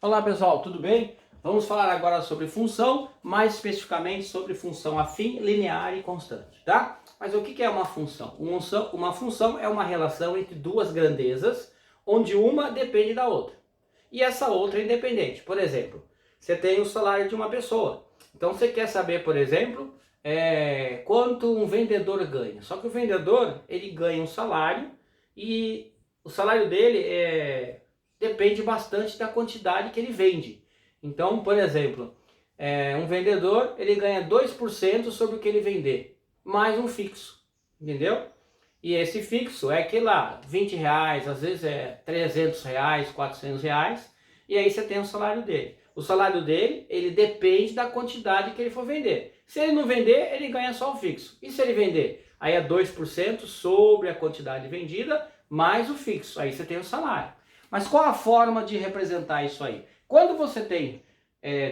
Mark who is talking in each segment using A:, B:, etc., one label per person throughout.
A: Olá pessoal, tudo bem? Vamos falar agora sobre função, mais especificamente sobre função afim, linear e constante, tá? Mas o que é uma função? Uma função é uma relação entre duas grandezas, onde uma depende da outra. E essa outra é independente. Por exemplo, você tem o salário de uma pessoa. Então você quer saber, por exemplo, quanto um vendedor ganha. Só que o vendedor, ele ganha um salário e o salário dele depende bastante da quantidade que ele vende. Então, por exemplo, um vendedor ele ganha 2% sobre o que ele vender, mais um fixo, entendeu? E esse fixo é que lá, 20 reais, às vezes é 300 reais, 400 reais, e aí você tem o salário dele. O salário dele, ele depende da quantidade que ele for vender. Se ele não vender, ele ganha só o fixo. E se ele vender? Aí é 2% sobre a quantidade vendida, mais o fixo. Aí você tem o salário. Mas qual a forma de representar isso aí? Quando você tem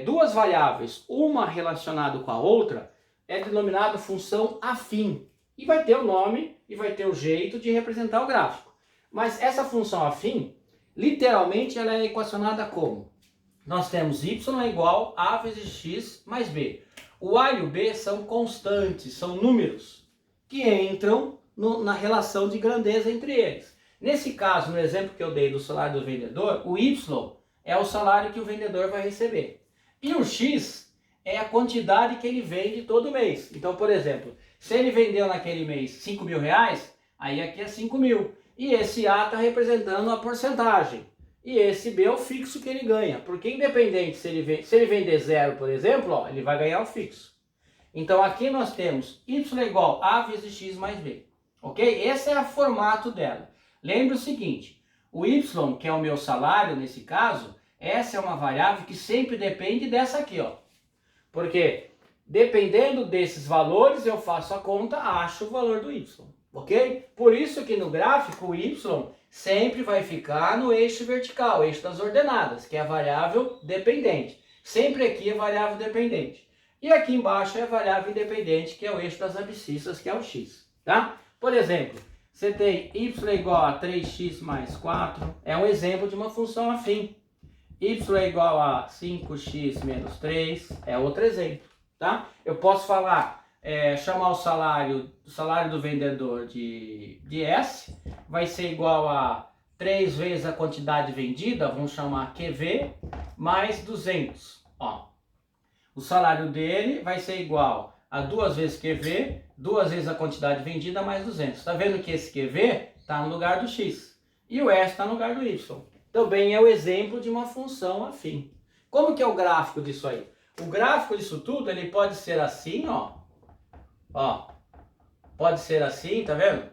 A: duas variáveis, uma relacionada com a outra, é denominado função afim. E vai ter o nome e vai ter o jeito de representar o gráfico. Mas essa função afim, literalmente, ela é equacionada como? Nós temos y é igual a vezes x mais b. O a e o b são constantes, são números que entram na relação de grandeza entre eles. Nesse caso, no exemplo que eu dei do salário do vendedor, o y é o salário que o vendedor vai receber. E o x é a quantidade que ele vende todo mês. Então, por exemplo, se ele vendeu naquele mês 5 mil reais, aí aqui é 5 mil. E esse A está representando a porcentagem. E esse B é o fixo que ele ganha. Porque independente se ele vender zero, por exemplo, ó, ele vai ganhar o fixo. Então aqui nós temos y igual a vezes x mais b. Ok? Esse é o formato dela. Lembre o seguinte, o y, que é o meu salário nesse caso, essa é uma variável que sempre depende dessa aqui, ó. Porque dependendo desses valores, eu faço a conta, acho o valor do y, ok? Por isso que no gráfico o y sempre vai ficar no eixo vertical, eixo das ordenadas, que é a variável dependente. Sempre aqui é variável dependente. E aqui embaixo é a variável independente, que é o eixo das abscissas, que é o x, tá? Por exemplo, você tem y igual a 3x mais 4, é um exemplo de uma função afim. Y é igual a 5x menos 3, é outro exemplo, tá? Eu posso falar, chamar o salário do vendedor de S, vai ser igual a 3 vezes a quantidade vendida, vamos chamar QV, mais 200, ó. O salário dele vai ser igual a 2 vezes QV, 2 vezes a quantidade vendida, mais 200. Tá vendo que esse QV está no lugar do X e o S está no lugar do Y. Também é o exemplo de uma função afim. Como que é o gráfico disso aí? O gráfico disso tudo, ele pode ser assim, ó. Ó. Pode ser assim, tá vendo?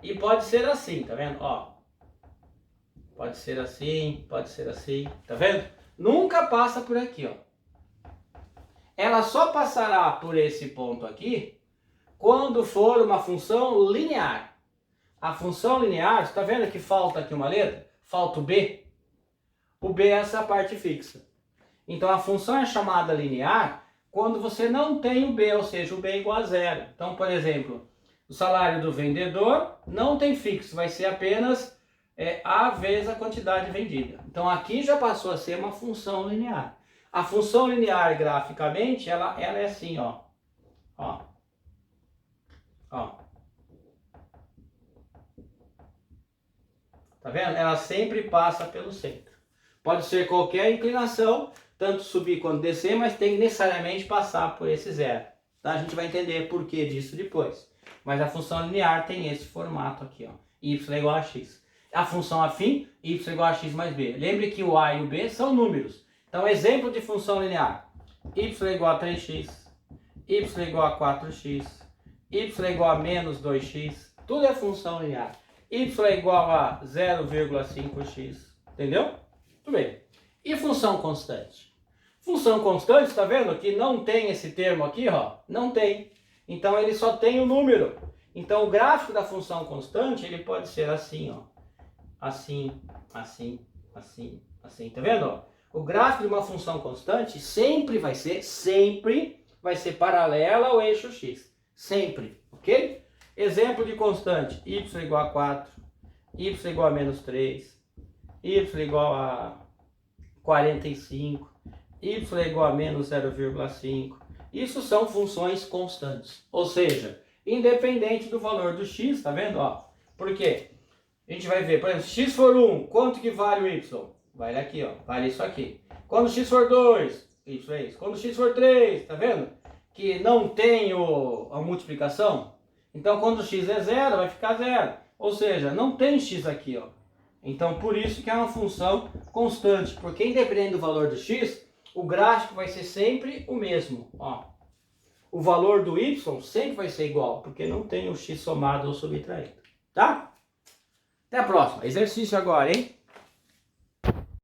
A: E pode ser assim, tá vendo? Ó. Pode ser assim, tá vendo? Nunca passa por aqui, ó. Ela só passará por esse ponto aqui quando for uma função linear. A função linear, você está vendo que falta aqui uma letra? Falta o B. O B é essa parte fixa. Então a função é chamada linear quando você não tem o B, ou seja, o B é igual a zero. Então, por exemplo, o salário do vendedor não tem fixo, vai ser apenas A vezes a quantidade vendida. Então aqui já passou a ser uma função linear. A função linear, graficamente, ela é assim, ó. Ó. Ó. Tá vendo? Ela sempre passa pelo centro. Pode ser qualquer inclinação, tanto subir quanto descer, mas tem que necessariamente passar por esse zero. Tá? A gente vai entender por que disso depois. Mas a função linear tem esse formato aqui, ó. Y igual a x. A função afim, y igual a x mais b. Lembre que o a e o b são números. Então, exemplo de função linear. Y igual a 3x, y igual a 4x, y igual a menos 2x. Tudo é função linear. Y é igual a 0,5x. Entendeu? Tudo bem. E função constante? Função constante, está vendo que não tem esse termo aqui, ó? Não tem. Então, ele só tem o número. Então, o gráfico da função constante, ele pode ser assim, ó. Assim, assim, assim, assim. Tá vendo, ó? O gráfico de uma função constante sempre vai ser paralela ao eixo x. Sempre, ok? Exemplo de constante, y igual a 4, y igual a menos 3, y igual a 45, y é igual a menos 0,5. Isso são funções constantes, ou seja, independente do valor do x, tá vendo? Ó, por quê? A gente vai ver, por exemplo, se x for 1, quanto que vale o y? Vale aqui, ó, vale isso aqui. Quando x for 2, y é isso. Quando x for 3, tá vendo? Que não tem a multiplicação. Então, quando x é 0, vai ficar 0. Ou seja, não tem x aqui, ó. Então, por isso que é uma função constante, porque independente do valor do x, o gráfico vai ser sempre o mesmo, ó. O valor do y sempre vai ser igual, porque não tem o x somado ou subtraído, tá? Até a próxima. Exercício agora, hein?